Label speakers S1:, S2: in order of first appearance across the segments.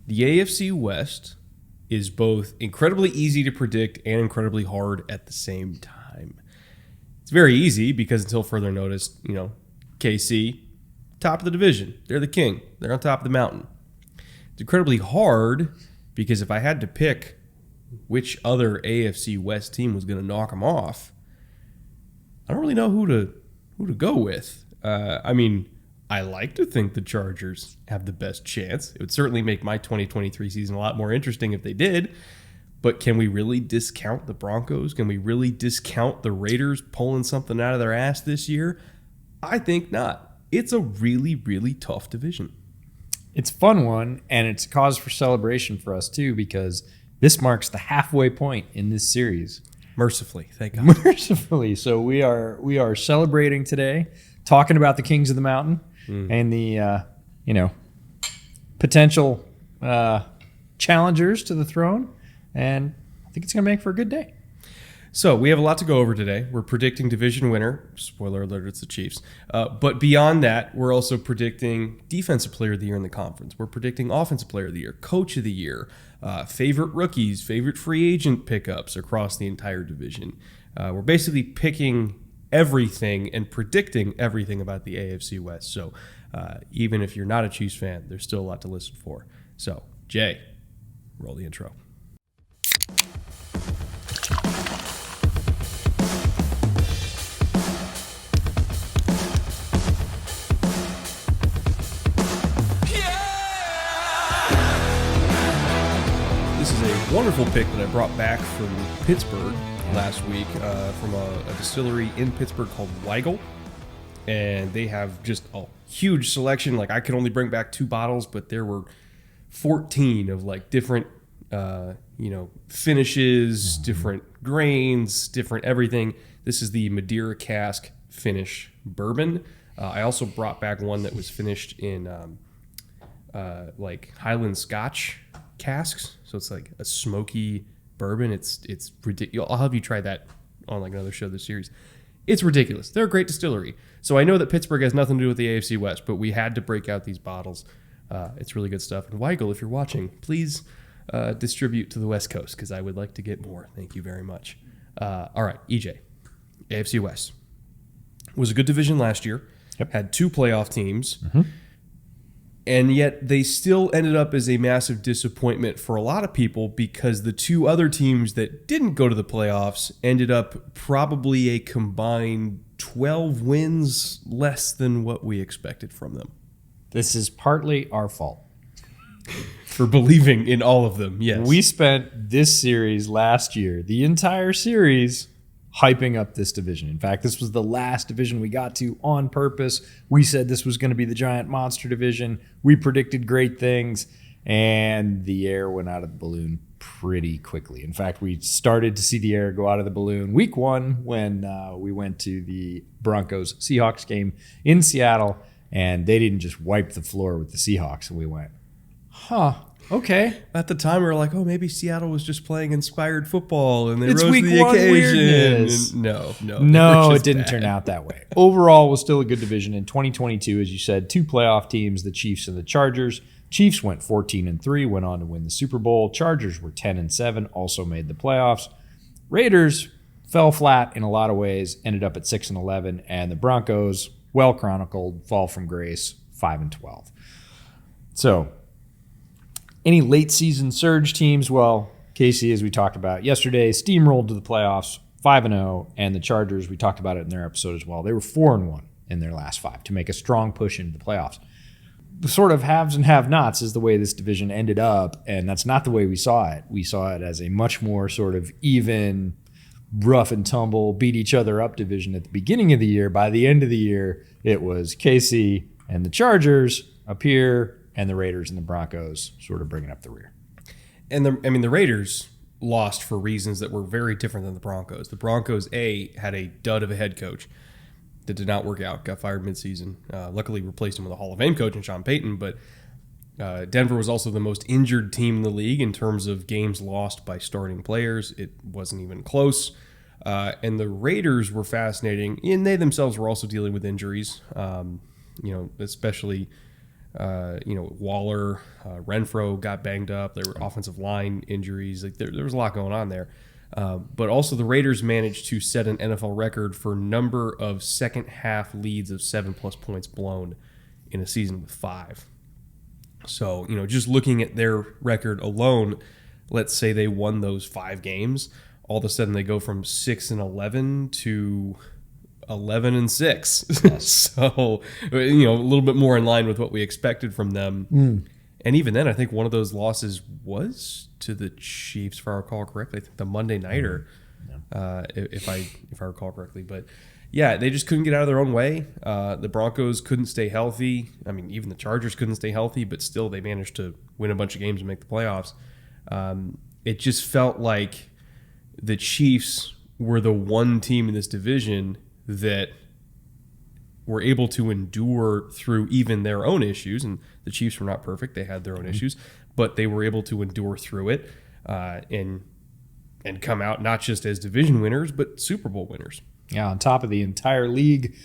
S1: The AFC West is both incredibly easy to predict and incredibly hard at the same time. It's very easy because until further notice, KC, top of the division. They're the king. They're on top of the mountain. It's incredibly hard because if I had to pick which other AFC West team was going to knock them off, I don't really know who to go with. I like to think the Chargers have the best chance. It would certainly make my 2023 season a lot more interesting if they did. But can we really discount the Broncos? Can we really discount the Raiders pulling something out of their ass this year? I think not. It's a really, really tough division.
S2: It's a fun one, and it's a cause for celebration for us, too, because this marks the halfway point in this series.
S1: Mercifully, thank God.
S2: Mercifully. So we are celebrating today, talking about the Kings of the Mountain and the, potential challengers to the throne. And I think it's going to make for a good day.
S1: So we have a lot to go over today. We're predicting division winner. Spoiler alert, it's the Chiefs. But beyond that, we're also predicting defensive player of the year in the conference. We're predicting offensive player of the year, coach of the year, favorite rookies, favorite free agent pickups across the entire division. We're basically picking everything and predicting everything about the AFC West. So even if you're not a Chiefs fan, there's still a lot to listen for. So, Jay, roll the intro. Wonderful pick that I brought back from Pittsburgh last week from a distillery in Pittsburgh called Weigel. And they have just a huge selection. Like, I could only bring back 2 bottles, but there were 14 of like different, finishes, different grains, different everything. This is the Madeira cask finish bourbon. I also brought back one that was finished in Highland Scotch casks, so it's like a smoky bourbon. It's ridiculous. I'll have you try that on like another show this series. It's ridiculous. They're a great distillery. So I know that Pittsburgh has nothing to do with the AFC West, but we had to break out these bottles. It's really good stuff. And Weigel, if you're watching, please distribute to the West Coast because I would like to get more. Thank you very much. All right, EJ, AFC West was a good division last year.
S2: Yep.
S1: Had 2 playoff teams. Mm-hmm. And yet they still ended up as a massive disappointment for a lot of people because the 2 other teams that didn't go to the playoffs ended up probably a combined 12 wins less than what we expected from them.
S2: This is partly our fault.
S1: For believing in all of them, yes.
S2: We spent this series last year, the entire series, hyping up this division. In fact, this was the last division we got to on purpose. We said this was going to be the giant monster division. We predicted great things, and the air went out of the balloon pretty quickly. In fact, we started to see the air go out of the balloon week 1 when we went to the Broncos-Seahawks game in Seattle, and they didn't just wipe the floor with the Seahawks, and we went, okay.
S1: At the time, we were like, maybe Seattle was just playing inspired football and they
S2: It's
S1: rose
S2: week
S1: to the
S2: 1
S1: occasion.
S2: weirdness.
S1: No,
S2: it didn't turn out that way. Overall, was still a good division. In 2022, as you said, 2 playoff teams, the Chiefs and the Chargers. Chiefs went 14-3, went on to win the Super Bowl. Chargers were 10-7, also made the playoffs. Raiders fell flat in a lot of ways, ended up at 6-11, and the Broncos, well chronicled, fall from grace, 5-12. So, any late season surge teams? Well, KC, as we talked about yesterday, steamrolled to the playoffs, 5-0, and the Chargers, we talked about it in their episode as well. They were 4-1 in their last 5 to make a strong push into the playoffs. The sort of haves and have-nots is the way this division ended up, and that's not the way we saw it. We saw it as a much more sort of even, rough and tumble, beat each other up division at the beginning of the year. By the end of the year, it was KC and the Chargers up here, and the Raiders and the Broncos sort of bringing up the rear.
S1: And the Raiders lost for reasons that were very different than the Broncos. The Broncos, had a dud of a head coach that did not work out, got fired midseason. Luckily replaced him with a Hall of Fame coach in Sean Payton, but Denver was also the most injured team in the league in terms of games lost by starting players. It wasn't even close. And the Raiders were fascinating, and they themselves were also dealing with injuries, especially Waller, Renfro got banged up. There were offensive line injuries. Like there was a lot going on there. But also the Raiders managed to set an NFL record for number of second half leads of 7+ points blown in a season with 5. So, just looking at their record alone, let's say they won those 5 games, all of a sudden they go from 6-11 to 11-6.
S2: Yes.
S1: So, a little bit more in line with what we expected from them. And even then, I think one of those losses was to the Chiefs, if I recall correctly. I think the Monday nighter, if I recall correctly. But yeah, they just couldn't get out of their own way. The Broncos couldn't stay healthy. I mean, even the Chargers couldn't stay healthy, but still they managed to win a bunch of games and make the playoffs. It just felt like the Chiefs were the one team in this division that were able to endure through even their own issues. And the Chiefs were not perfect. They had their own issues, but they were able to endure through it and come out not just as division winners, but Super Bowl winners.
S2: Yeah, on top of the entire league.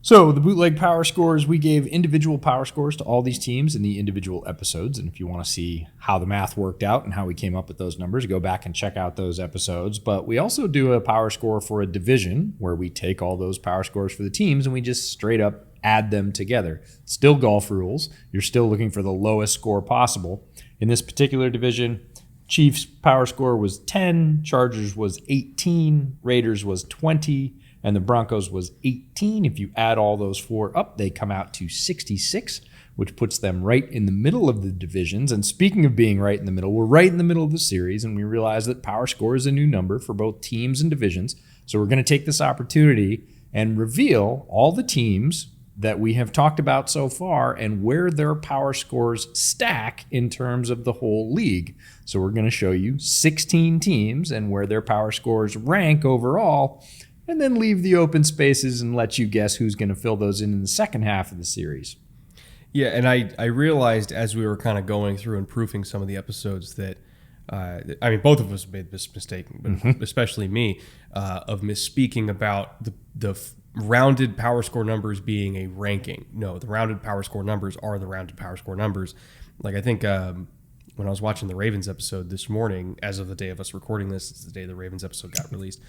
S2: So the Bootleg Power Scores, we gave individual power scores to all these teams in the individual episodes. And if you want to see how the math worked out and how we came up with those numbers, go back and check out those episodes. But we also do a power score for a division where we take all those power scores for the teams and we just straight up add them together. Still golf rules. You're still looking for the lowest score possible. In this particular division, Chiefs power score was 10, Chargers was 18, Raiders was 20, and the Broncos was 18. If you add all those 4 up, they come out to 66, which puts them right in the middle of the divisions. And speaking of being right in the middle, we're right in the middle of the series, and we realize that power score is a new number for both teams and divisions. So we're going to take this opportunity and reveal all the teams that we have talked about so far and where their power scores stack in terms of the whole league. So we're going to show you 16 teams and where their power scores rank overall, and then leave the open spaces and let you guess who's going to fill those in the second half of the series.
S1: Yeah, and I realized as we were kind of going through and proofing some of the episodes that, both of us made this mistake, but especially me, of misspeaking about the rounded power score numbers being a ranking. No, the rounded power score numbers are the rounded power score numbers. Like I think when I was watching the Ravens episode this morning, as of the day of us recording this, it's the day the Ravens episode got released.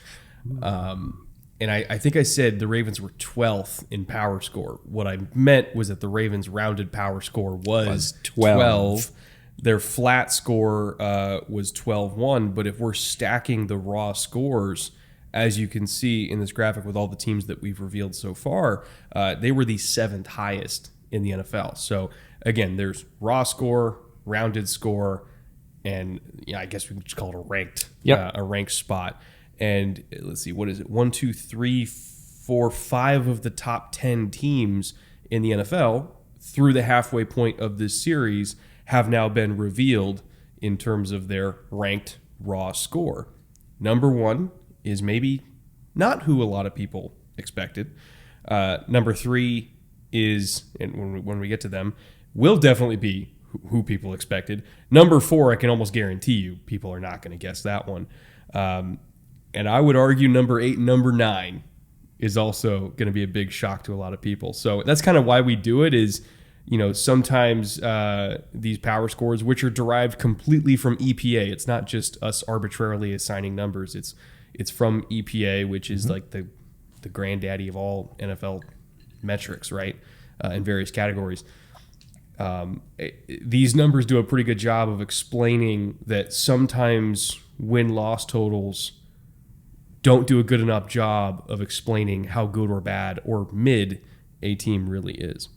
S1: And I think I said the Ravens were 12th in power score. What I meant was that the Ravens' rounded power score was 12. Their flat score was 12-1. But if we're stacking the raw scores, as you can see in this graphic with all the teams that we've revealed so far, they were the 7th highest in the NFL. So, again, there's raw score, rounded score, and I guess we can just call it a ranked spot. And let's see, what is it? 1, 2, 3, 4, 5 of the top 10 teams in the NFL through the halfway point of this series have now been revealed in terms of their ranked raw score. Number 1 is maybe not who a lot of people expected. Number 3 is, and when we get to them, will definitely be who people expected. Number 4, I can almost guarantee you people are not going to guess that one. And I would argue number 8 and number 9 is also going to be a big shock to a lot of people. So that's kind of why we do it is, sometimes these power scores, which are derived completely from EPA, it's not just us arbitrarily assigning numbers. It's from EPA, which is like the granddaddy of all NFL metrics, right? In various categories. These numbers do a pretty good job of explaining that sometimes win-loss totals don't do a good enough job of explaining how good or bad or mid a team really is.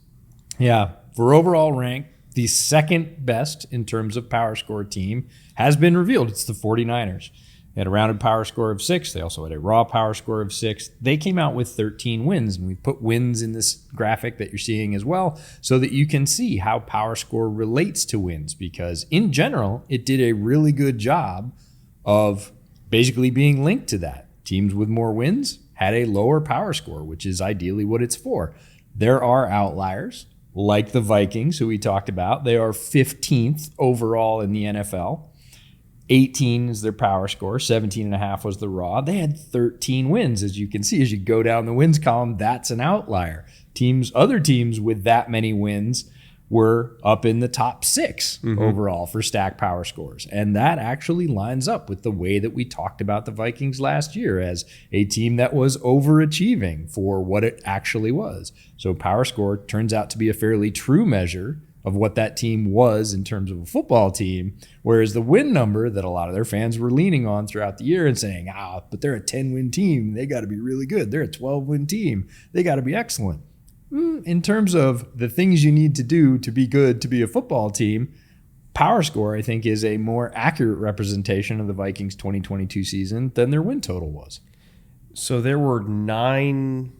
S2: Yeah, for overall rank, the second best in terms of power score team has been revealed. It's the 49ers. They had a rounded power score of 6. They also had a raw power score of 6. They came out with 13 wins, and we put wins in this graphic that you're seeing as well so that you can see how power score relates to wins, because in general, it did a really good job of basically being linked to that. Teams with more wins had a lower power score, which is ideally what it's for. There are outliers, like the Vikings, who we talked about. They are 15th overall in the NFL. 18 is their power score. 17.5 was the raw. They had 13 wins. As you can see, as you go down the wins column, that's an outlier. Other teams with that many wins were up in the top 6 overall for stack power scores. And that actually lines up with the way that we talked about the Vikings last year as a team that was overachieving for what it actually was. So power score turns out to be a fairly true measure of what that team was in terms of a football team, whereas the win number that a lot of their fans were leaning on throughout the year and saying, but they're a 10-win team, they got to be really good. They're a 12-win team, they got to be excellent. In terms of the things you need to do to be good to be a football team, power score, I think, is a more accurate representation of the Vikings 2022 season than their win total was.
S1: So there were 9,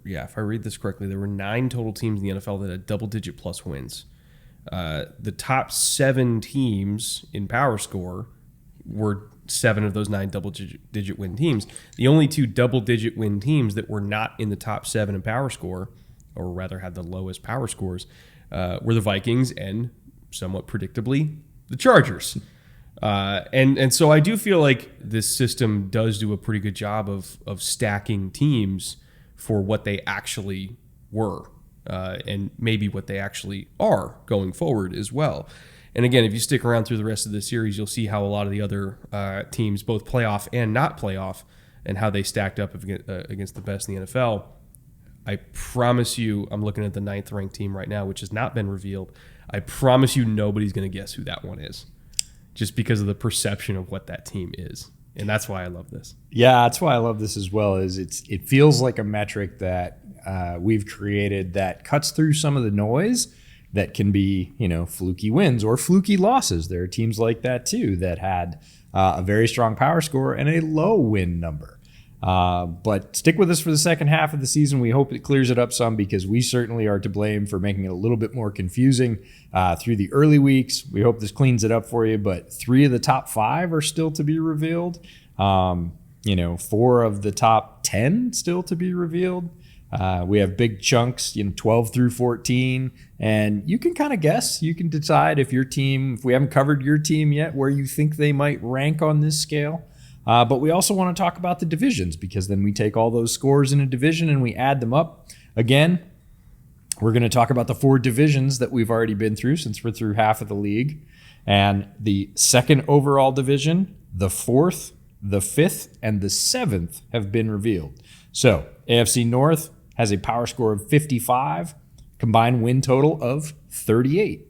S1: if I read this correctly, there were 9 total teams in the NFL that had double-digit plus wins. The top 7 teams in power score were 7 of those 9 double-digit win teams. The only 2 double-digit win teams that were not in the top 7 in power score, or rather had the lowest power scores, were the Vikings and, somewhat predictably, the Chargers. And so I do feel like this system does do a pretty good job of stacking teams for what they actually were, and maybe what they actually are going forward as well. And again, if you stick around through the rest of the series, you'll see how a lot of the other teams, both playoff and not playoff, and how they stacked up against the best in the NFL. I promise you, I'm looking at the 9th ranked team right now, which has not been revealed. I promise you nobody's going to guess who that one is, just because of the perception of what that team is. And that's why I love this.
S2: Yeah, that's why I love this as well, is it feels like a metric that we've created that cuts through some of the noise that can be, fluky wins or fluky losses. There are teams like that too that had a very strong power score and a low win number. But stick with us for the second half of the season. We hope it clears it up some, because we certainly are to blame for making it a little bit more confusing through the early weeks. We hope this cleans it up for you, but 3 of the top 5 are still to be revealed. 4 of the top 10 still to be revealed. We have big chunks, 12 through 14, and you can kind of guess. You can decide if we haven't covered your team yet, where you think they might rank on this scale. But we also want to talk about the divisions, because then we take all those scores in a division and we add them up. Again, we're going to talk about the 4 divisions that we've already been through, since we're through half of the league. And the 2nd overall division, the 4th, the 5th, and the 7th have been revealed. So AFC North has a power score of 55, combined win total of 38.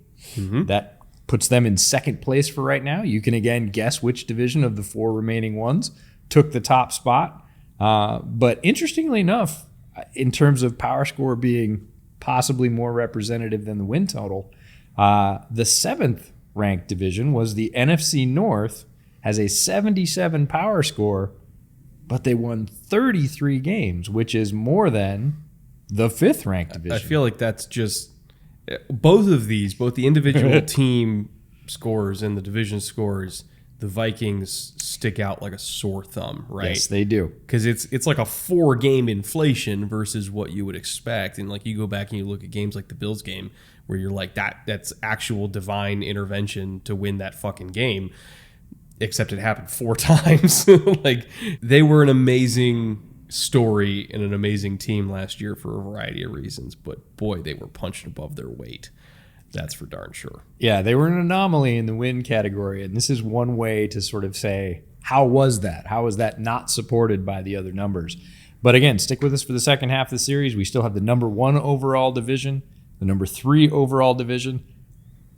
S2: That puts them in 2nd place for right now. You can again guess which division of the 4 remaining ones took the top spot. But interestingly enough, in terms of power score being possibly more representative than the win total, the 7th ranked division was the NFC North, has a 77 power score, but they won 33 games, which is more than the 5th ranked division.
S1: I feel like that's just both of these, both the individual team scores and the division scores, the Vikings stick out like a sore thumb, right?
S2: Yes, they do.
S1: Because it's like a 4-game inflation versus what you would expect. And like you go back and you look at games like the Bills game, where you're like, that's actual divine intervention to win that fucking game. Except it happened 4 times. Like, they were an amazing story and an amazing team last year for a variety of reasons, but boy, they were punched above their weight. That's for darn sure.
S2: Yeah, they were an anomaly in the win category, and this is one way to sort of say, how was that? How was that not supported by the other numbers? But again, stick with us for the second half of the series. We still have the number 1 overall division, the number 3 overall division,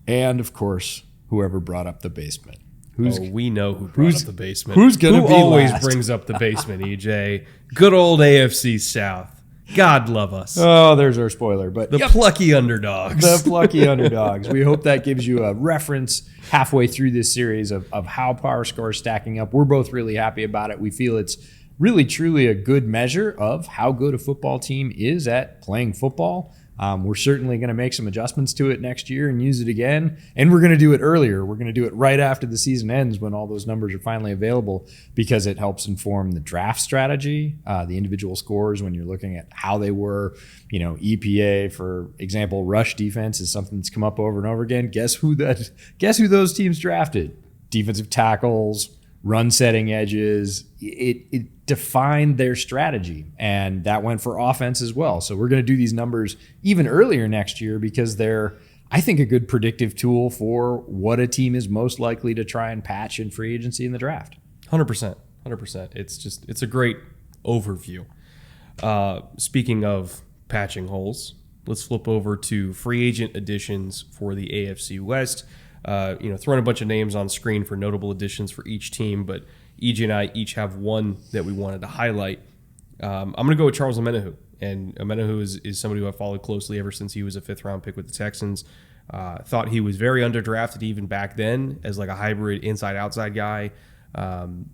S2: and of course, whoever brought up the basement.
S1: We know who brought up the basement.
S2: Who's going to be
S1: always
S2: last?
S1: brings up the basement, EJ? Good old AFC South. God love us.
S2: Oh, there's our spoiler. But
S1: the plucky underdogs.
S2: The plucky underdogs. We hope that gives you a reference halfway through this series of how power score is stacking up. We're both really happy about it. We feel it's really, truly a good measure of how good a football team is at playing football. We're certainly going to make some adjustments to it next year and use it again. And we're going to do it earlier. We're going to do it right after the season ends, when all those numbers are finally available, because it helps inform the draft strategy, the individual scores when you're looking at how they were. EPA, for example, rush defense is something that's come up over and over again. Guess who those teams drafted? Defensive tackles, run setting edges. It defined their strategy, and that went for offense as well. So we're going to do these numbers even earlier next year, because they're I think, a good predictive tool for what a team is most likely to try and patch in free agency in the draft.
S1: 100%. 100%. It's a great overview. Speaking of patching holes, let's flip over to free agent additions for the AFC West. Throwing a bunch of names on screen for notable additions for each team, but EJ and I each have one that we wanted to highlight. I'm going to go with Charles Omenihu. And Omenihu is somebody who I followed closely ever since he was a fifth-round pick with the Texans. Thought he was very underdrafted even back then as like a hybrid inside-outside guy.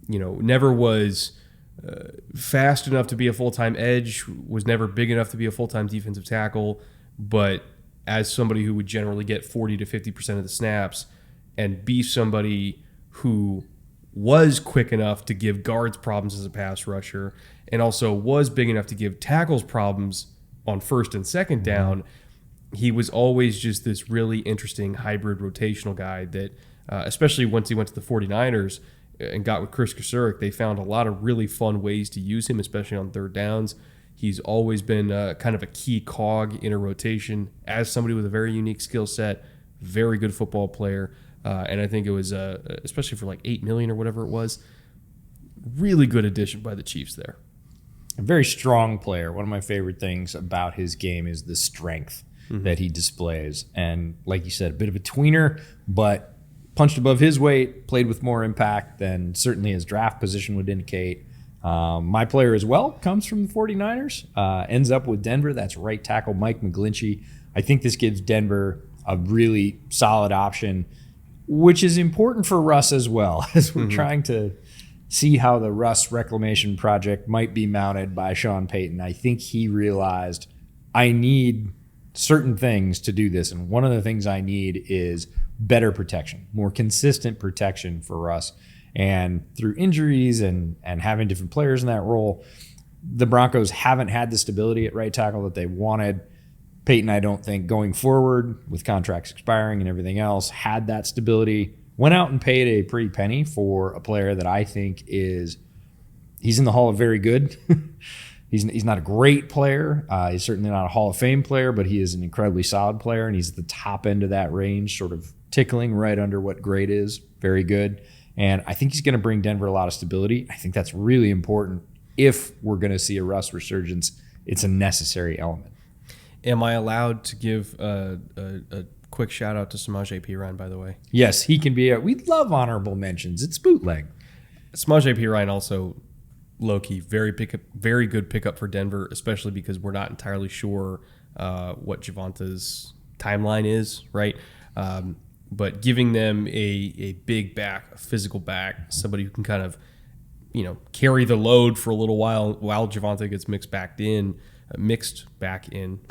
S1: Never was fast enough to be a full-time edge, was never big enough to be a full-time defensive tackle, but as somebody who would generally get 40 to 50% of the snaps and be somebody who was quick enough to give guards problems as a pass rusher and also was big enough to give tackles problems on first and second down, he was always just this really interesting hybrid rotational guy that, especially once he went to the 49ers and got with Chris Kasurik, they found a lot of really fun ways to use him, especially on third downs. He's always been kind of a key cog in a rotation as somebody with a very unique skill set, very good football player. And I think it was, especially for like $8 million or whatever it was, really good addition by the Chiefs there.
S2: A very strong player. One of my favorite things about his game is the strength that he displays. And like you said, a bit of a tweener, but punched above his weight, played with more impact than certainly his draft position would indicate. My player as well comes from the 49ers, ends up with Denver. That's right tackle Mike McGlinchey. I think this gives Denver a really solid option, which is important for Russ as well, as we're trying to see how the Russ reclamation project might be mounted by Sean Payton. I think he realized I need certain things to do this, and one of the things I need is better protection, more consistent protection for Russ. And through injuries and having different players in that role, the Broncos haven't had the stability at right tackle that they wanted. Peyton, I don't think, going forward with contracts expiring and everything else, had that stability. Went out and paid a pretty penny for a player that I think he's in the Hall of Very Good. He's not a great player. He's certainly not a Hall of Fame player, but he is an incredibly solid player, and he's at the top end of that range, sort of tickling right under what great is. Very good. And I think he's going to bring Denver a lot of stability. I think that's really important. If we're going to see a Russ resurgence, it's a necessary element.
S1: Am I allowed to give a quick shout out to Samaje Perine, by the way?
S2: Yes, he can be. We love honorable mentions. It's bootleg.
S1: Samaje Perine also, low-key, very good pickup for Denver, especially because we're not entirely sure what Javanta's timeline is, right? But giving them a big back, a physical back, somebody who can kind of, carry the load for a little while Javonte gets mixed back in.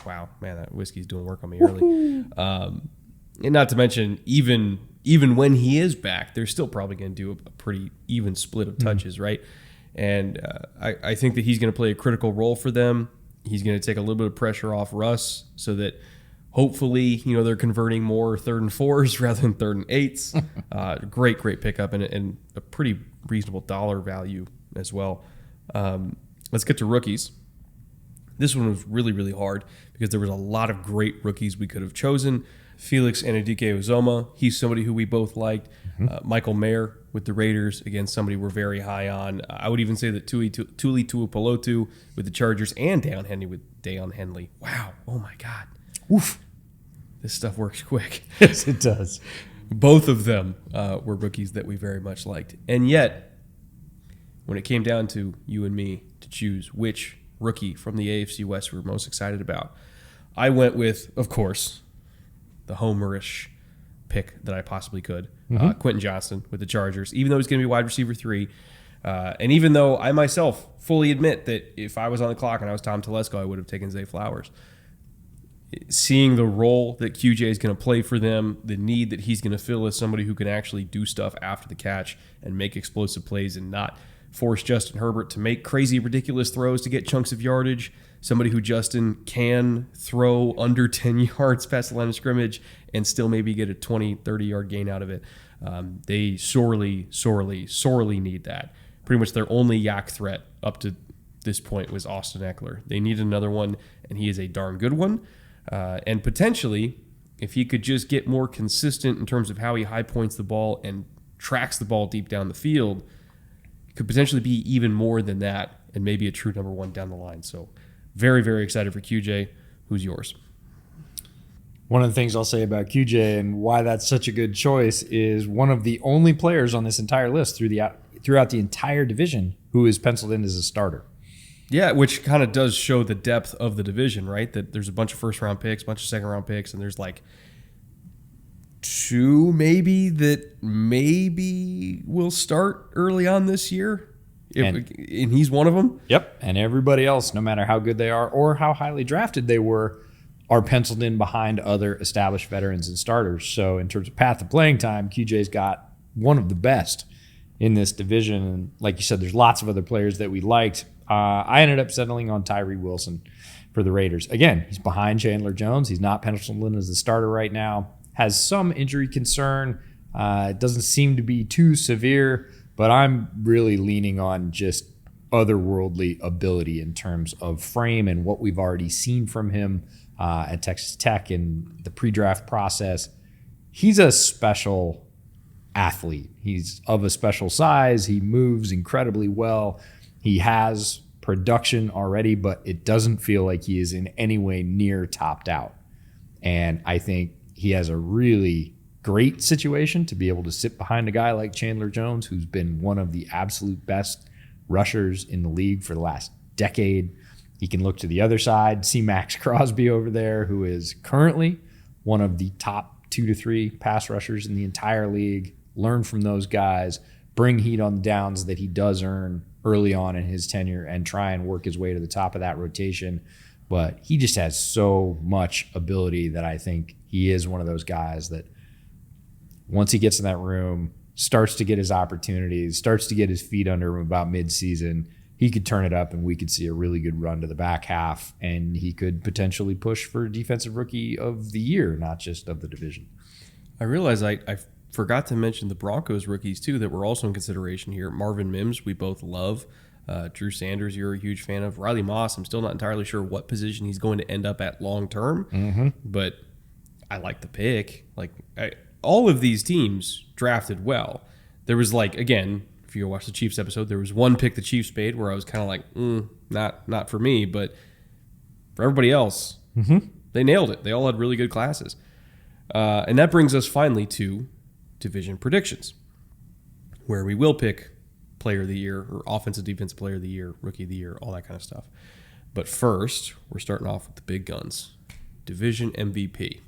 S1: Wow, man, that whiskey's doing work on me early. And not to mention, even when he is back, they're still probably going to do a pretty even split of touches, right? And I think that he's going to play a critical role for them. He's going to take a little bit of pressure off Russ so that hopefully, they're converting more 3rd and 4s rather than 3rd and 8s. Great pickup and a pretty reasonable dollar value as well. Let's get to rookies. This one was really, really hard because there was a lot of great rookies we could have chosen. Felix Anudike-Uzomah, he's somebody who we both liked. Michael Mayer with the Raiders, again, somebody we're very high on. I would even say that Tuli Tuipulotu with the Chargers and Deion Henley. Wow. Oh, my God.
S2: Oof.
S1: This stuff works quick.
S2: Yes, it does.
S1: Both of them were rookies that we very much liked. And yet, when it came down to you and me to choose which rookie from the AFC West we were most excited about, I went with, of course, the homerish pick that I possibly could, Quentin Johnston with the Chargers, even though he's going to be wide receiver 3. And even though I myself fully admit that if I was on the clock and I was Tom Telesco, I would have taken Zay Flowers. Seeing the role that QJ is going to play for them, the need that he's going to fill as somebody who can actually do stuff after the catch and make explosive plays and not force Justin Herbert to make crazy, ridiculous throws to get chunks of yardage, somebody who Justin can throw under 10 yards past the line of scrimmage and still maybe get a 20, 30-yard gain out of it. They sorely need that. Pretty much their only yak threat up to this point was Austin Eckler. They need another one, and he is a darn good one. And potentially, if he could just get more consistent in terms of how he high points the ball and tracks the ball deep down the field, could potentially be even more than that and maybe a true number one down the line. So very, very excited for QJ. Who's yours?
S2: One of the things I'll say about QJ and why that's such a good choice is one of the only players on this entire list throughout the entire division who is penciled in as a starter.
S1: Yeah, which kind of does show the depth of the division, right? That there's a bunch of first-round picks, a bunch of second-round picks, and there's like two maybe that maybe will start early on this year. And he's one of them.
S2: Yep. And everybody else, no matter how good they are or how highly drafted they were, are penciled in behind other established veterans and starters. So in terms of path of playing time, QJ's got one of the best in this division. And like you said, there's lots of other players that we liked. I ended up settling on Tyree Wilson for the Raiders. Again, he's behind Chandler Jones. He's not penciled in as the starter right now. Has some injury concern. It doesn't seem to be too severe, but I'm really leaning on just otherworldly ability in terms of frame and what we've already seen from him at Texas Tech in the pre-draft process. He's a special athlete. He's of a special size. He moves incredibly well. He has production already, but it doesn't feel like he is in any way near topped out. And I think he has a really great situation to be able to sit behind a guy like Chandler Jones, who's been one of the absolute best rushers in the league for the last decade. He can look to the other side, see Max Crosby over there, who is currently one of the top 2 to 3 pass rushers in the entire league. Learn from those guys, bring heat on the downs that he does earn early on in his tenure, and try and work his way to the top of that rotation. But he just has so much ability that I think he is one of those guys that once he gets in that room, starts to get his opportunities, starts to get his feet under him about midseason, he could turn it up and we could see a really good run to the back half, and he could potentially push for Defensive Rookie of the Year, not just of the division.
S1: I realize I forgot to mention the Broncos rookies, too, that were also in consideration here. Marvin Mims, we both love. Drew Sanders, you're a huge fan of. Riley Moss, I'm still not entirely sure what position he's going to end up at long term, but I like the pick. All of these teams drafted well. There was again, if you watch the Chiefs episode, there was one pick the Chiefs made where I was kind of like, not for me, but for everybody else, they nailed it. They all had really good classes. And that brings us finally to division predictions, where we will pick player of the year or offensive defensive player of the year, rookie of the year, all that kind of stuff. But first, we're starting off with the big guns. Division MVP.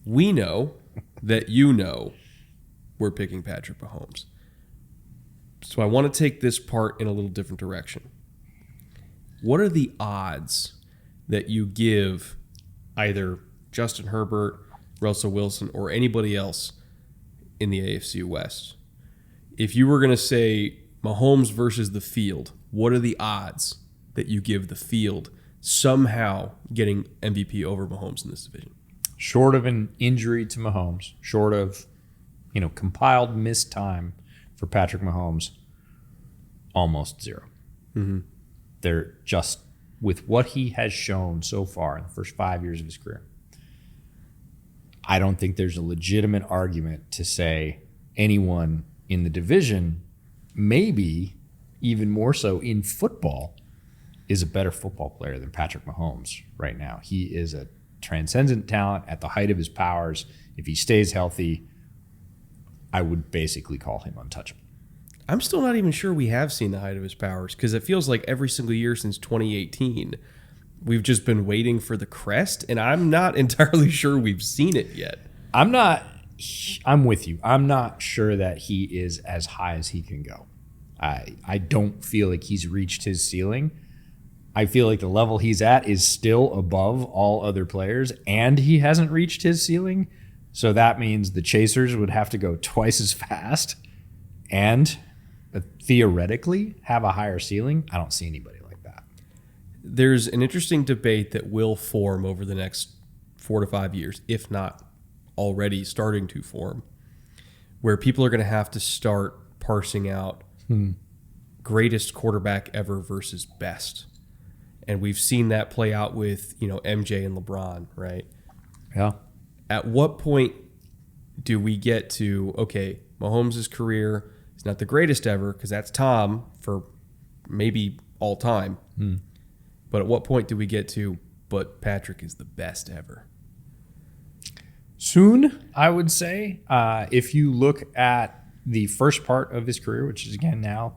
S1: We know that we're picking Patrick Mahomes. So I want to take this part in a little different direction. What are the odds that you give either Justin Herbert, Russell Wilson, or anybody else in the AFC West? If you were going to say Mahomes versus the field, what are the odds that you give the field somehow getting MVP over Mahomes in this division?
S2: Short of an injury to Mahomes, short of compiled missed time for Patrick Mahomes, almost zero. They're just, with what he has shown so far in the first 5 years of his career, I don't think there's a legitimate argument to say anyone in the division, maybe even more so in football, is a better football player than Patrick Mahomes right now. He is a transcendent talent at the height of his powers. If he stays healthy, I would basically call him untouchable.
S1: I'm still not even sure we have seen the height of his powers, because it feels like every single year since 2018, we've just been waiting for the crest, and I'm not entirely sure we've seen it yet.
S2: I'm with you. I'm not sure that he is as high as he can go. I don't feel like he's reached his ceiling. I feel like the level he's at is still above all other players, and he hasn't reached his ceiling. So that means the chasers would have to go twice as fast and theoretically have a higher ceiling. I don't see anybody like that.
S1: There's an interesting debate that will form over the next 4 to 5 years, if not already starting to form, where people are going to have to start parsing out greatest quarterback ever versus best. And we've seen that play out with, MJ and LeBron, right?
S2: Yeah.
S1: At what point do we get to, okay, Mahomes' career is not the greatest ever, because that's Tom for maybe all time. But at what point do we get to, but Patrick is the best ever?
S2: Soon, I would say. If you look at the first part of his career, which is again now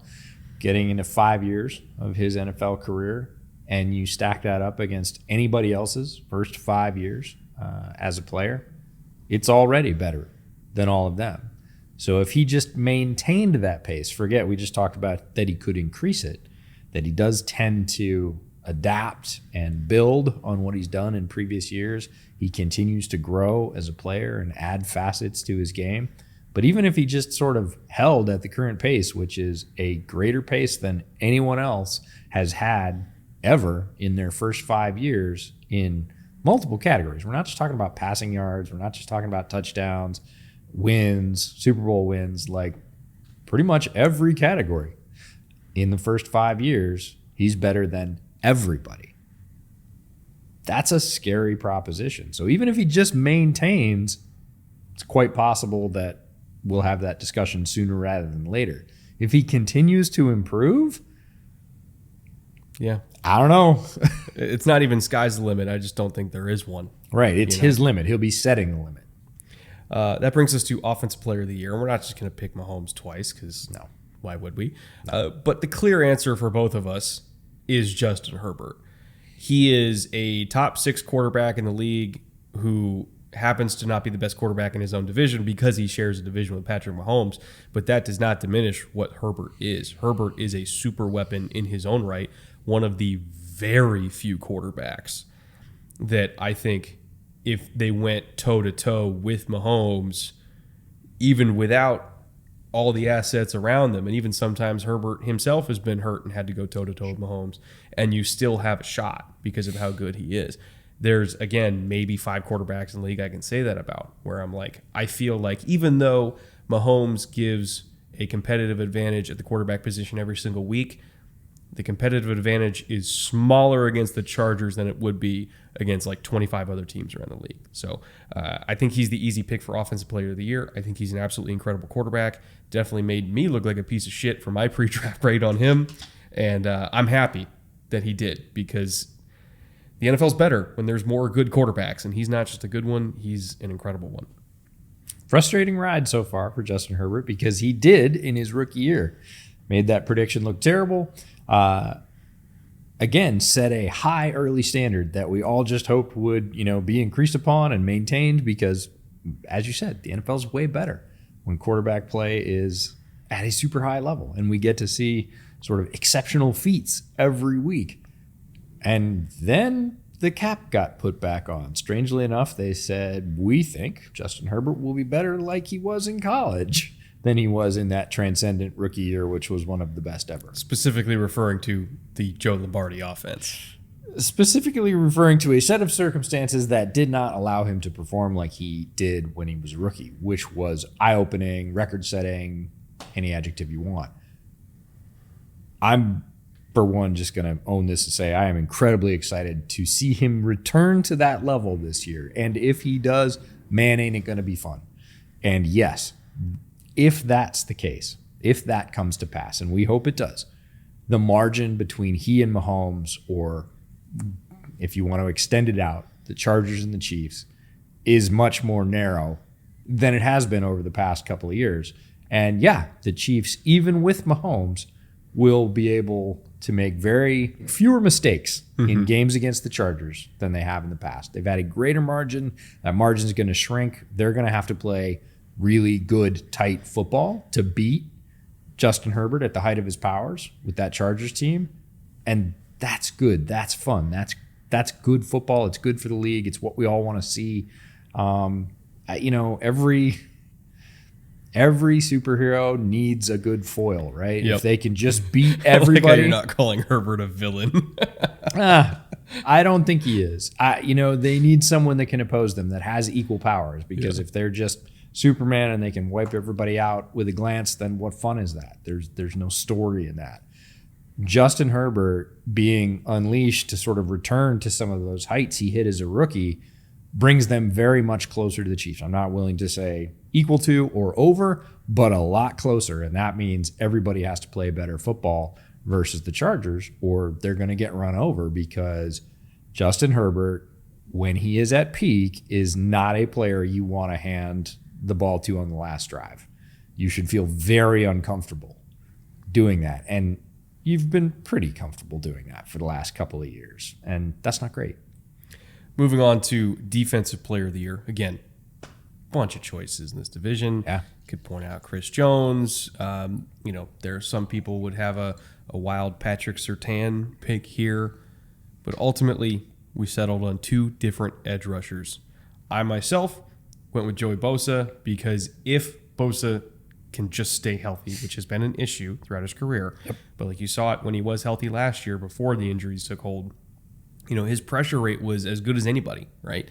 S2: getting into 5 years of his NFL career, and you stack that up against anybody else's first 5 years as a player, it's already better than all of them. So if he just maintained that pace, forget we just talked about that he could increase it, that he does tend to adapt and build on what he's done in previous years. He continues to grow as a player and add facets to his game. But even if he just sort of held at the current pace, which is a greater pace than anyone else has had ever in their first 5 years in multiple categories. We're not just talking about passing yards. We're not just talking about touchdowns, wins, Super Bowl wins, like pretty much every category. In the first 5 years, he's better than everybody. That's a scary proposition. So even if he just maintains, it's quite possible that we'll have that discussion sooner rather than later. If he continues to improve,
S1: yeah,
S2: I don't know.
S1: It's not even sky's the limit. I just don't think there is one.
S2: Right. It's his limit. He'll be setting the limit.
S1: That brings us to Offensive Player of the Year. And we're not just going to pick Mahomes twice, because
S2: No.
S1: why would we? But the clear answer for both of us is Justin Herbert. He is a top 6 quarterback in the league who happens to not be the best quarterback in his own division because he shares a division with Patrick Mahomes, but that does not diminish what Herbert is. Herbert is a super weapon in his own right, one of the very few quarterbacks that I think if they went toe-to-toe with Mahomes, even without all the assets around them, and even sometimes Herbert himself has been hurt and had to go toe-to-toe with Mahomes, and you still have a shot because of how good he is. There's, again, maybe 5 quarterbacks in the league I can say that about, where I'm like, I feel like even though Mahomes gives a competitive advantage at the quarterback position every single week, the competitive advantage is smaller against the Chargers than it would be against like 25 other teams around the league. So I think he's the easy pick for Offensive Player of the Year. I think he's an absolutely incredible quarterback. Definitely made me look like a piece of shit for my pre-draft grade on him. And I'm happy that he did, because the NFL's better when there's more good quarterbacks. And he's not just a good one, he's an incredible one.
S2: Frustrating ride so far for Justin Herbert, because he did in his rookie year. Made that prediction look terrible. Again, set a high early standard that we all just hoped would, be increased upon and maintained, because, as you said, the NFL is way better when quarterback play is at a super high level, and we get to see sort of exceptional feats every week. And then the cap got put back on. Strangely enough, they said, we think Justin Herbert will be better like he was in college than he was in that transcendent rookie year, which was one of the best ever.
S1: Specifically referring to the Joe Lombardi offense.
S2: Specifically referring to a set of circumstances that did not allow him to perform like he did when he was a rookie, which was eye-opening, record-setting, any adjective you want. I'm, for one, just going to own this and say I am incredibly excited to see him return to that level this year. And if he does, man, ain't it going to be fun. And yes, if that's the case, if that comes to pass, and we hope it does, the margin between he and Mahomes, or if you want to extend it out, the Chargers and the Chiefs, is much more narrow than it has been over the past couple of years. And yeah, the Chiefs, even with Mahomes, will be able to make very fewer mistakes in games against the Chargers than they have in the past. They've had a greater margin. That margin is going to shrink. They're going to have to play really good, tight football to beat Justin Herbert at the height of his powers with that Chargers team. And that's good. That's fun. That's good football. It's good for the league. It's what we all want to see. Every superhero needs a good foil, right?
S1: Yep.
S2: If they can just beat everybody.
S1: Like, you're not calling Herbert a villain.
S2: I don't think he is. They need someone that can oppose them, that has equal powers, because if they're just Superman and they can wipe everybody out with a glance, then what fun is that? There's no story in that. Justin Herbert being unleashed to sort of return to some of those heights he hit as a rookie, brings them very much closer to the Chiefs. I'm not willing to say equal to or over, but a lot closer. And that means everybody has to play better football versus the Chargers, or they're going to get run over, because Justin Herbert, when he is at peak, is not a player you want to hand the ball to on the last drive. You should feel very uncomfortable doing that. And you've been pretty comfortable doing that for the last couple of years, and that's not great.
S1: Moving on to Defensive Player of the Year. Again, bunch of choices in this division.
S2: Yeah.
S1: Could point out Chris Jones. There are some people would have a wild Patrick Surtain pick here, but ultimately we settled on two different edge rushers. I myself went with Joey Bosa, because if Bosa can just stay healthy, which has been an issue throughout his career, but like you saw it when he was healthy last year before the injuries took hold, his pressure rate was as good as anybody, right?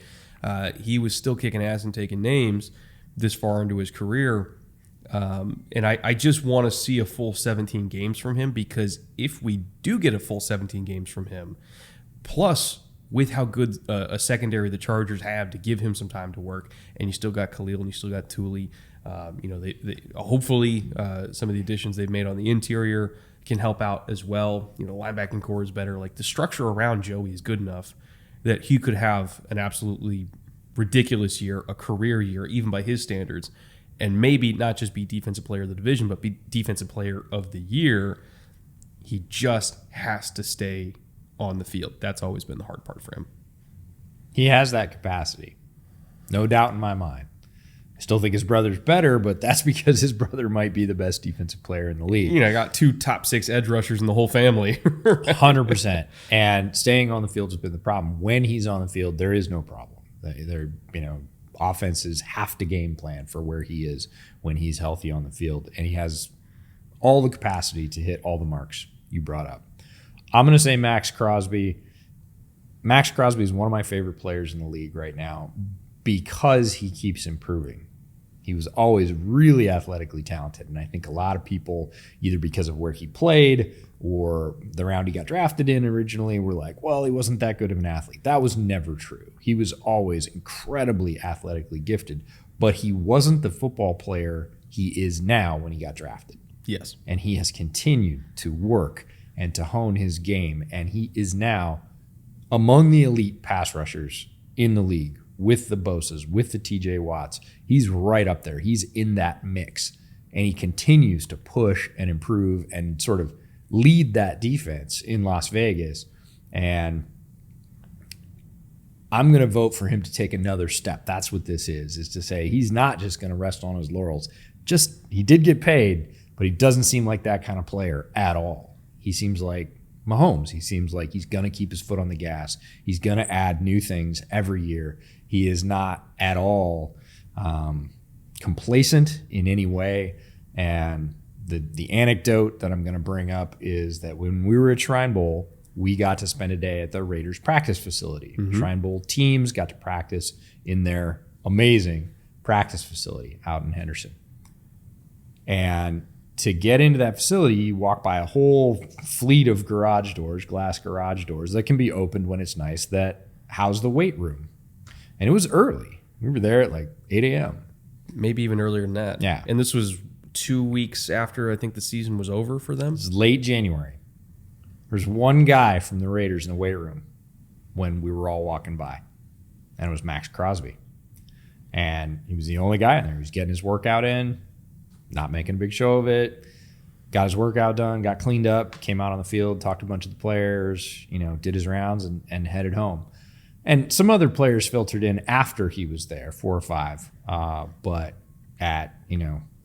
S1: He was still kicking ass and taking names this far into his career. And I just want to see a full 17 games from him, because if we do get a full 17 games from him, plus with how good a secondary the Chargers have to give him some time to work, and you still got Khalil and you still got Thule, they hopefully some of the additions they've made on the interior can help out as well. Linebacking core is better. Like, the structure around Joey is good enough that he could have an absolutely ridiculous year, a career year, even by his standards, and maybe not just be Defensive Player of the division, but be Defensive Player of the year. He just has to stay on the field. That's always been the hard part for him.
S2: He has that capacity, no doubt in my mind. I still think his brother's better, but that's because his brother might be the best defensive player in the league.
S1: I got two top 6 edge rushers in the whole family.
S2: 100%. And staying on the field has been the problem. When he's on the field, there is no problem. Offenses have to game plan for where he is when he's healthy on the field, and he has all the capacity to hit all the marks you brought up. I'm going to say Max Crosby. Max Crosby is one of my favorite players in the league right now, because he keeps improving. He was always really athletically talented, and I think a lot of people, either because of where he played or the round he got drafted in originally, were like, well, he wasn't that good of an athlete. That was never true. He was always incredibly athletically gifted, but he wasn't the football player he is now when he got drafted.
S1: Yes.
S2: And he has continued to work and to hone his game, and he is now among the elite pass rushers in the league, with the Bosas, with the TJ Watts. He's right up there. He's in that mix, and he continues to push and improve and sort of lead that defense in Las Vegas. And I'm going to vote for him to take another step. That's what this is to say he's not just going to rest on his laurels. He did get paid, but he doesn't seem like that kind of player at all. He seems like Mahomes. He seems like he's going to keep his foot on the gas. He's going to add new things every year. He is not at all complacent in any way. And the anecdote that I'm going to bring up is that when we were at Shrine Bowl, we got to spend a day at the Raiders practice facility. Mm-hmm. Shrine Bowl teams got to practice in their amazing practice facility out in Henderson. And to get into that facility, you walk by a whole fleet of garage doors, glass garage doors that can be opened when it's nice, that house the weight room. And it was early. We were there at like 8 a.m.
S1: Maybe even earlier than that.
S2: Yeah.
S1: And this was 2 weeks after I think the season was over for them.
S2: It was late January. There's one guy from the Raiders in the weight room when we were all walking by, and it was Max Crosby. And he was the only guy in there. He was getting his workout in, not making a big show of it, got his workout done, got cleaned up, came out on the field, talked to a bunch of the players, did his rounds and headed home. And some other players filtered in after he was there, 4 or 5. But at,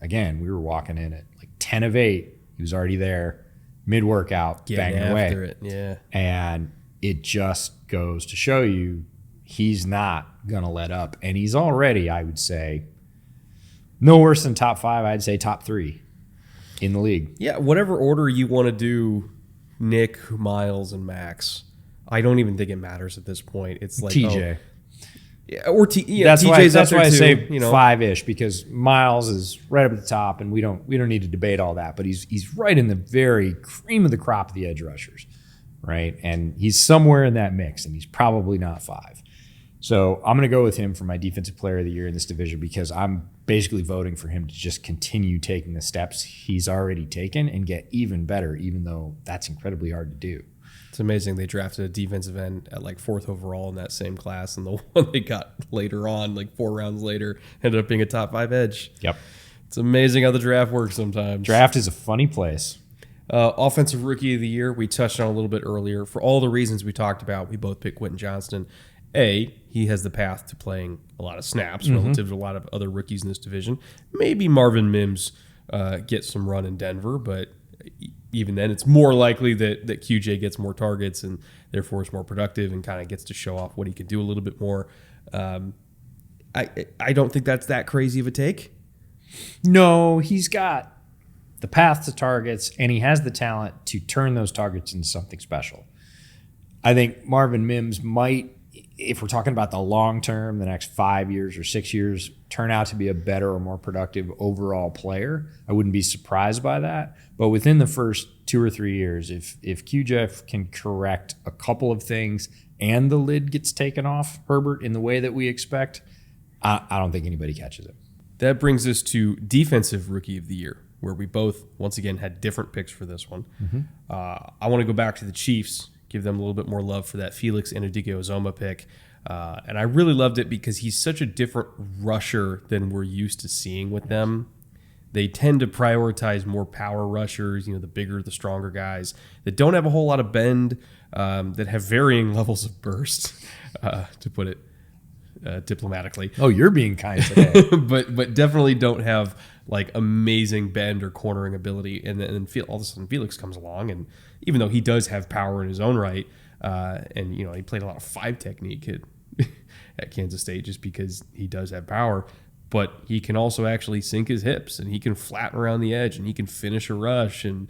S2: again, we were walking in at like 10 of 8. He was already there, mid-workout, banging away.
S1: After it, yeah.
S2: And it just goes to show you he's not going to let up. And he's already, I would say, no worse than top 5. I'd say top 3 in the league.
S1: Yeah, whatever order you want to do Nick, Miles, and Max, I don't even think it matters at this point. It's like
S2: TJ.
S1: Yeah, or
S2: that's
S1: TJ's
S2: that's why I
S1: too,
S2: say 5-ish, because Miles is right up at the top, and we don't need to debate all that. But he's right in the very cream of the crop of the edge rushers, right? And he's somewhere in that mix, and he's probably not 5. So I'm going to go with him for my defensive player of the year in this division because I'm basically voting for him to just continue taking the steps he's already taken and get even better, even though that's incredibly hard to do.
S1: It's amazing they drafted a defensive end at like 4th overall in that same class, and the one they got later on, like 4 rounds later, ended up being a top 5 edge.
S2: Yep.
S1: It's amazing how the draft works sometimes.
S2: Draft is a funny place.
S1: Offensive rookie of the year, we touched on a little bit earlier. For all the reasons we talked about, we both picked Quentin Johnston. He has the path to playing a lot of snaps relative to a lot of other rookies in this division. Maybe Marvin Mims gets some run in Denver, but even then it's more likely that QJ gets more targets and therefore is more productive and kind of gets to show off what he can do a little bit more. I don't think that's that crazy of a take.
S2: No, he's got the path to targets, and he has the talent to turn those targets into something special. I think Marvin Mims might, if we're talking about the long term, the next 5 years or 6 years, turn out to be a better or more productive overall player. I wouldn't be surprised by that. But within the first 2 or 3 years, if QJ can correct a couple of things and the lid gets taken off Herbert in the way that we expect, I don't think anybody catches it.
S1: That brings us to Defensive Rookie of the Year, where we both, once again, had different picks for this one. I want to go back to the Chiefs, give them a little bit more love for that Felix Anudike-Uzomah pick. And I really loved it because he's such a different rusher than we're used to seeing with them. They tend to prioritize more power rushers, the bigger, the stronger guys that don't have a whole lot of bend, that have varying levels of burst, to put it diplomatically.
S2: Oh, you're being kind today.
S1: but definitely don't have like amazing bend or cornering ability. And then all of a sudden Felix comes along, and even though he does have power in his own right, and he played a lot of 5 technique at Kansas State just because he does have power, but he can also actually sink his hips, and he can flatten around the edge, and he can finish a rush and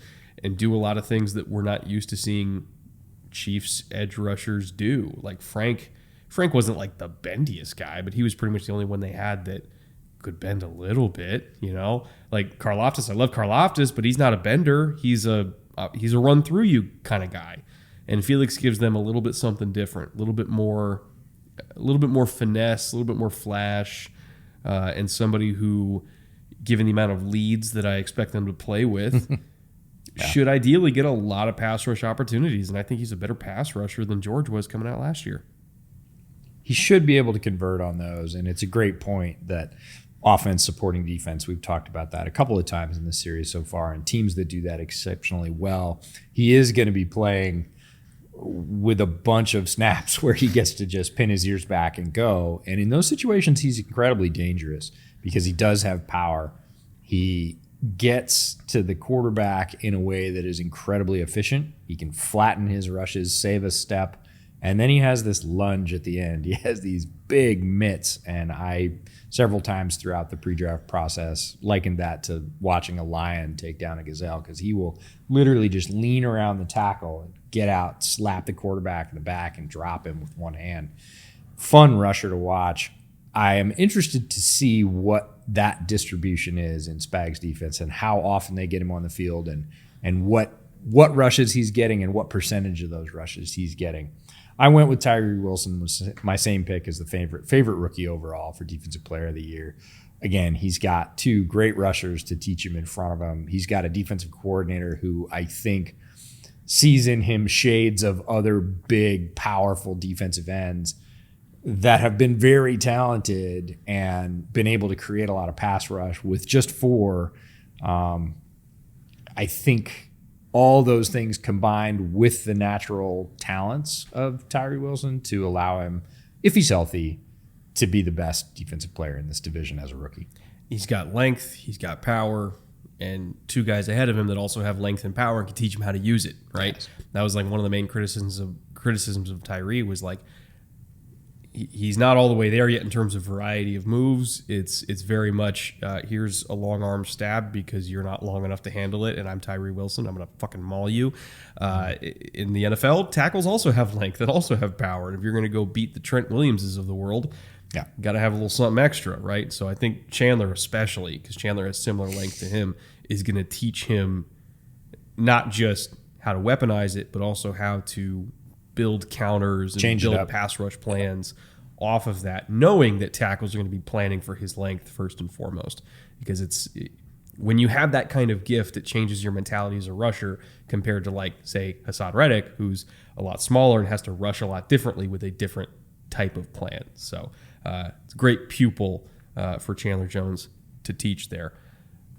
S1: do a lot of things that we're not used to seeing Chiefs edge rushers do. Like Frank wasn't like the bendiest guy, but he was pretty much the only one they had that could bend a little bit, Like Karlaftis, I love Karlaftis, but he's not a bender. He's a run through you kind of guy. And Felix gives them a little bit something different, a little bit more finesse, a little bit more flash, and somebody who, given the amount of leads that I expect them to play with, should ideally get a lot of pass rush opportunities. And I think he's a better pass rusher than George was coming out last year.
S2: He should be able to convert on those, and it's a great point that offense supporting defense, we've talked about that a couple of times in this series so far, and teams that do that exceptionally well, he is going to be playing with a bunch of snaps where he gets to just pin his ears back and go. And in those situations, he's incredibly dangerous because he does have power. He gets to the quarterback in a way that is incredibly efficient. He can flatten his rushes, save a step, and then he has this lunge at the end. He has these big mitts, and I, several times throughout the pre-draft process, likened that to watching a lion take down a gazelle, because he will literally just lean around the tackle and get out, slap the quarterback in the back, and drop him with one hand. Fun rusher to watch. I am interested to see what that distribution is in Spags' defense and how often they get him on the field and what rushes he's getting and what percentage of those rushes he's getting. I went with Tyree Wilson, was my same pick as the favorite rookie overall for Defensive Player of the Year. Again, he's got 2 great rushers to teach him in front of him. He's got a defensive coordinator who I think sees in him shades of other big, powerful defensive ends that have been very talented and been able to create a lot of pass rush with just 4. I think all those things combined with the natural talents of Tyree Wilson to allow him, if he's healthy, to be the best defensive player in this division as a rookie.
S1: He's got length, he's got power, and 2 guys ahead of him that also have length and power and can teach him how to use it, right? Yes. That was like one of the main criticisms of Tyree was like, he's not all the way there yet in terms of variety of moves. It's very much here's a long arm stab because you're not long enough to handle it, and I'm Tyree Wilson. I'm going to fucking maul you. In the NFL, tackles also have length and also have power. And if you're going to go beat the Trent Williamses of the world, got to have a little something extra, right? So I think Chandler especially, because Chandler has similar length to him, is going to teach him not just how to weaponize it, but also how to build counters and build pass rush plans off of that, knowing that tackles are going to be planning for his length first and foremost, because when you have that kind of gift, it changes your mentality as a rusher compared to, like, say, Hassan Reddick, who's a lot smaller and has to rush a lot differently with a different type of plan. So it's a great pupil for Chandler Jones to teach there.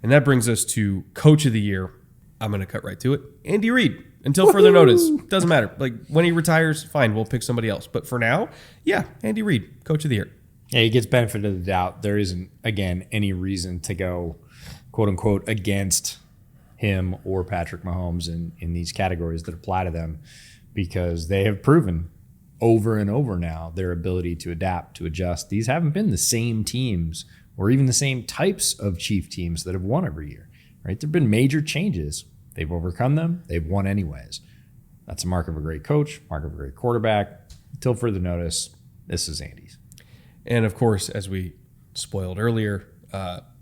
S1: And that brings us to Coach of the Year. I'm going to cut right to it. Andy Reid. Until further notice. Doesn't matter. Like, when he retires, fine, we'll pick somebody else. But for now, yeah, Andy Reid, Coach of the Year.
S2: Yeah, he gets benefit of the doubt. There isn't, again, any reason to go, quote unquote, against him or Patrick Mahomes in these categories that apply to them, because they have proven over and over now their ability to adapt, to adjust. These haven't been the same teams or even the same types of Chief teams that have won every year, right? There have been major changes. They've overcome them. They've won anyways. That's a mark of a great coach, mark of a great quarterback. Until further notice, this is Andy's.
S1: And, of course, as we spoiled earlier,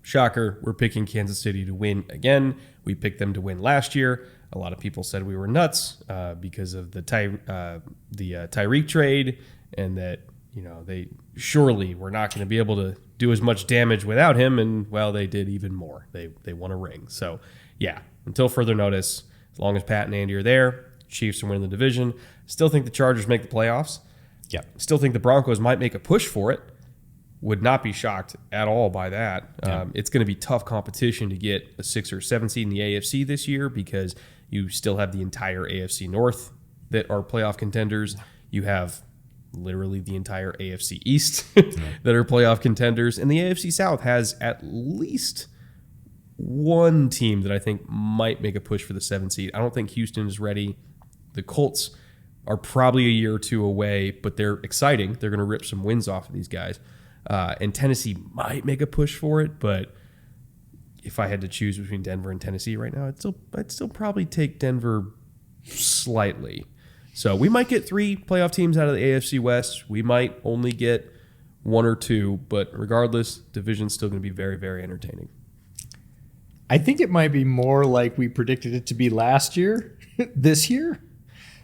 S1: shocker, we're picking Kansas City to win again. We picked them to win last year. A lot of people said we were nuts because of the Tyreek trade, and that, you know, they surely were not going to be able to do as much damage without him. And, well, they did even more. They won a ring. So, yeah, until further notice, as long as Pat and Andy are there, Chiefs are winning the division. Still think the Chargers make the playoffs.
S2: Yeah.
S1: Still think the Broncos might make a push for it. Would not be shocked at all by that.
S2: Yeah.
S1: It's going to be tough competition to get a 6 or 7 seed in the AFC this year, because you still have the entire AFC North that are playoff contenders. You have literally the entire AFC East that are playoff contenders. And the AFC South has at least one team that I think might make a push for the 7 seed. I don't think Houston is ready. The Colts are probably a year or two away, but they're exciting. They're going to rip some wins off of these guys. And Tennessee might make a push for it, but if I had to choose between Denver and Tennessee right now, I'd still probably take Denver slightly. So we might get 3 playoff teams out of the AFC West. We might only get 1 or 2, but regardless, division's still going to be very, very entertaining.
S2: I think it might be more like we predicted it to be last year, this year.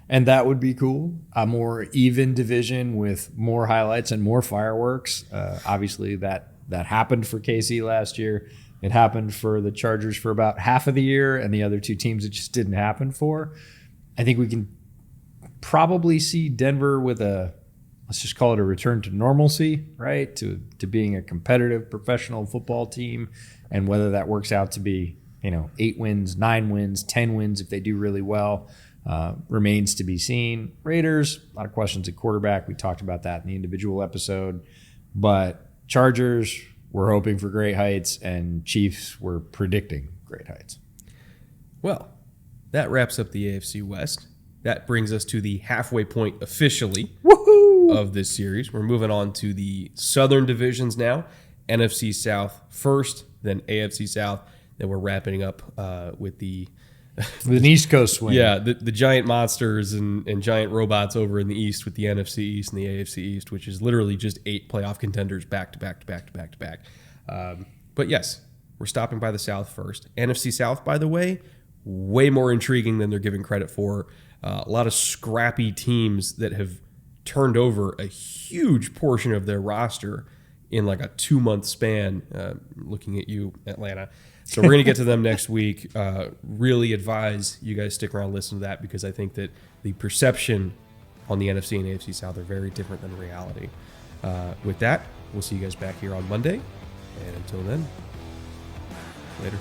S2: And that would be cool. A more even division with more highlights and more fireworks. Obviously, that happened for KC last year. It happened for the Chargers for about half of the year, and the other 2 teams it just didn't happen for. I think we can probably see Denver with let's just call it a return to normalcy, right? To being a competitive professional football team, and whether that works out to be, 8 wins, 9 wins, 10 wins if they do really well. Remains to be seen. Raiders, a lot of questions at quarterback. We talked about that in the individual episode. But Chargers, we're hoping for great heights, and Chiefs, we're predicting great heights.
S1: Well, that wraps up the AFC West. That brings us to the halfway point officially of this series. We're moving on to the Southern divisions now. NFC South first, then AFC South. Then we're wrapping up with
S2: with an East Coast swing.
S1: Yeah, the giant monsters and giant robots over in the East with the NFC East and the AFC East, which is literally just 8 playoff contenders back to back to back to back to back. But yes, we're stopping by the South first. NFC South, by the way, way more intriguing than they're given credit for. A lot of scrappy teams that have turned over a huge portion of their roster in like a 2-month span. Looking at you, Atlanta. So we're going to get to them next week. Really advise you guys stick around and listen to that, because I think that the perception on the NFC and AFC South are very different than reality. With that, we'll see you guys back here on Monday. And until then, later.